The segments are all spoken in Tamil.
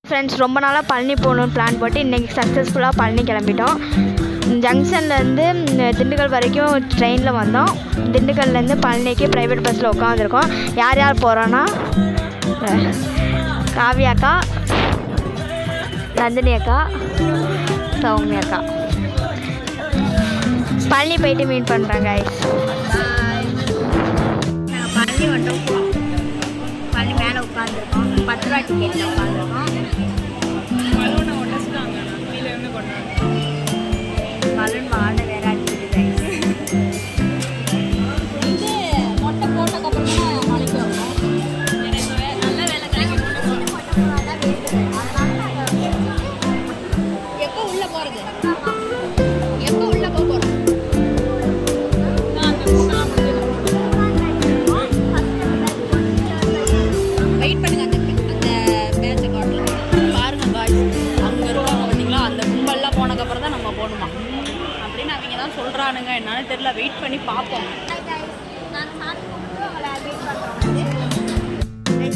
ஃப்ரெண்ட்ஸ் ரொம்ப நாளாக பழனி போகணுன்னு பிளான் போட்டு இன்றைக்கி சக்ஸஸ்ஃபுல்லாக பழனி கிளம்பிட்டோம். ஜங்ஷன்லேருந்து திண்டுக்கல் வரைக்கும் ட்ரெயினில் வந்தோம். திண்டுக்கல்லேருந்து பழனிக்கு ப்ரைவேட் பஸ்ஸில் உட்காந்துருக்கோம். யார் யார் போகிறோன்னா காவியா அக்கா, நந்தினி அக்கா, சௌமி அக்கா. பழனி போயிட்டு மீட் பண்ணுறேன் கைஸ். நாங்கள் பழனி வந்துட்டோம். பழனி மேலே உட்காந்துருக்கோம். 10 ரூபா டிக்கெட்டில் உட்காந்துருக்கோம். பலூன் வாட வேற அடிச்சுது கைஸ். இது மொட்டை போட்டதுக்கப்புறம் தான் மலைக்கு வரணும். எனக்கு நல்ல வேலை கிடைக்கும். எப்போ உள்ளே போகிறது? எப்போ உள்ளே போகிறோம்? வெயிட் பண்ணுங்க. அந்த பேட்சை காட்டலாம் பாருங்க காய்ஸ். அங்கே இருக்காங்க பார்த்தீங்களா, அந்த கும்பல்லாம் போனதுக்கப்புறம் தான் நம்ம போகணுமா அப்படின்னு அவங்க தான் சொல்கிறானுங்க. என்னாலும் தெரியல, வெயிட் பண்ணி பார்ப்போம்.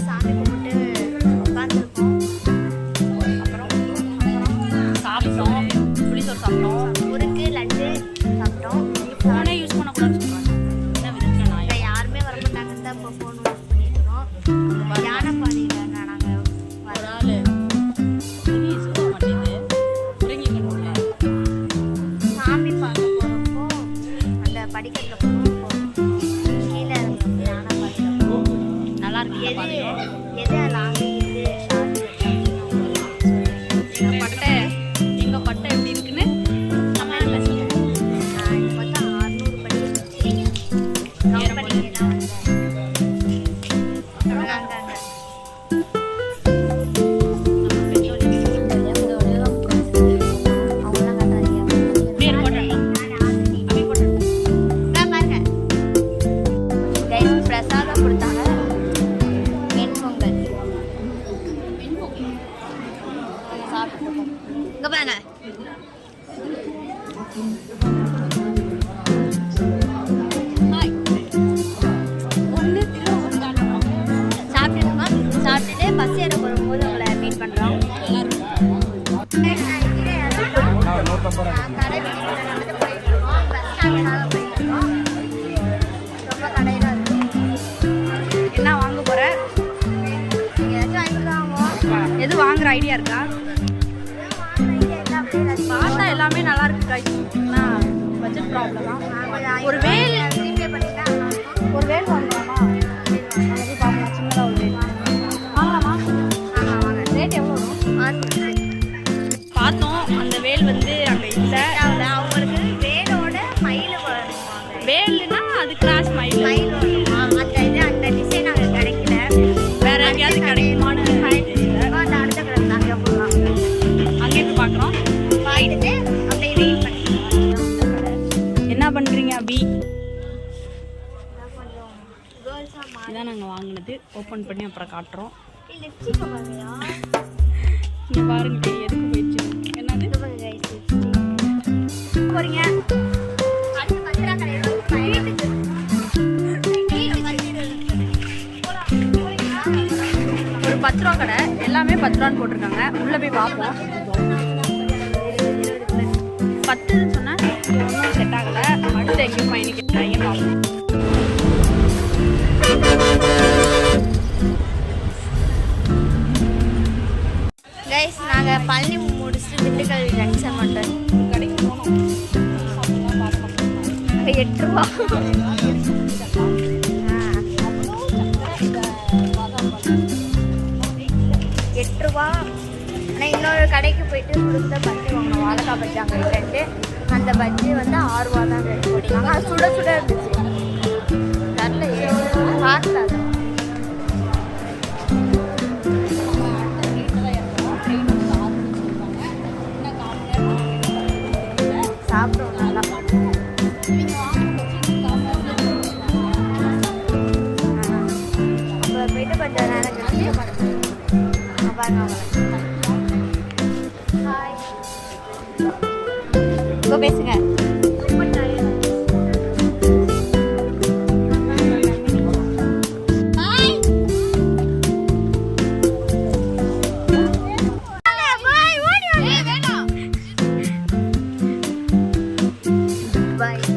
சாமி கும்பிட்டு உட்காந்துருக்கோம். அப்புறம் சாப்பிட்டோம், புளிசோறு சாப்பிட்டோம், முறுக்கு லட்டு சாப்பிட்டோம். ஃபோனே யூஸ் பண்ணக்கூடாதுன்னு சொல்கிறாங்க. என்ன விதத்தில் நான் இங்கே யாருமே வர மாட்டாங்கன்னு தான் இப்போ ஃபோன் யூஸ் பண்ணிட்டுருக்கோம். யானை பாடியில் நாங்கள் ஒரு ஆள் சுத்த மாட்டேங்குது, புரிஞ்சிக்கணும்ல. சாமி பார்க்க போகிறப்போ அந்த படிக்கட்டில் போகிறப்போ கீழே இறங்குறோம். யானை பாடியில் நல்லா இருக்கு பாருங்க. எது லாங்கு எது எங்கள் பட்டை எப்படி இருக்குன்னு கமெண்ட் பேசுங்க. இப்போ பார்த்தா 600 படி படிக்கலாம் பிரசாதம் கொடுத்தாங்க. வெண்பொங்கல் சாப்பிட்டுருக்கோம். இங்கே பாருங்க. சாப்பிட்டுட்டு பஸ் ஏற போகும்போது உங்களை மீட் பண்ணுறோம். ரொம்ப கடையில் என்ன வாங்க போற? எது வாங்குற ஐடியா இருக்கா? பார்த்தா எல்லாமே நல்லா இருக்கு guys. ஆனால் பட்ஜெட் ப்ராப்ளம் தான். ஒரு வேல் வாங்கலாமா? அது பார்க்கலாம். சின்னதாக ஒரு வேல் வாங்கலாமா? ரேட் எவ்வளோ வரும்? பார்த்தோம். அந்த வேல் வந்து அங்கே இல்லை. அவங்களுக்கு வேலோட மயில் வருவாங்க. வேல்னா அது கிராஸ் மயில். மயில் வருமா? அந்த டிசைன் அங்கே கிடைக்கல. வேற எங்கேயாவது கிடைக்குமான்னு தெரியல. அந்த அடுத்த கிழமை நாங்கள் போகலாம். அங்கே போய் பார்க்குறோம். பார்த்துட்டு அப்படியே வெயிட் பண்ணி என்ன பண்ணுறீங்க அபி? கொஞ்சம் கேர்ள்ஸாக இதான் நாங்கள் வாங்கினது. ஓப்பன் பண்ணி அப்புறம் காட்டுறோம். லிப்ஸ்டிக் பாருங்களா? இங்கே பாருங்க எதுக்கு போயிடுச்சு. என்னது போகிறீங்க? ஒரு 10 ரூபா கடை. எல்லாமே 10 ரூபான்னு போட்டிருக்காங்க. உள்ளே போய் பார்ப்போம். 10 சொன்னால் ஒன்றும் செட் ஆகலை. அடுத்து எங்கேயும் பயணிக்கிறாங்க பார்ப்போம். கைஸ் நாங்கள் பழனி முடிச்சுட்டு திண்டுக்கல் ஜங்ஷன் மட்டும் கடைக்கு போனோம். 8 ரூபா. 8 ரூபா. ஆனால் இன்னொரு கடைக்கு போயிட்டு கொடுத்த பஜ்ஜி வாங்கணும். வாழைக்காய் பஜ்ஜி அங்கே இல்லைன்ட்டு அந்த பஜ்ஜி வந்து 6 ரூபா தான் போட்டிருக்காங்க. அது சுட சுட இருந்துச்சு. தரல காட்டில் அது சாப்பிடுவோம் நல்லா. அப்புறம் போயிட்டு கொஞ்சம் நேரம் கழிச்சு பாருங்க அவங்கள. ஹாய், இப்போ பேசுங்க. பாய்.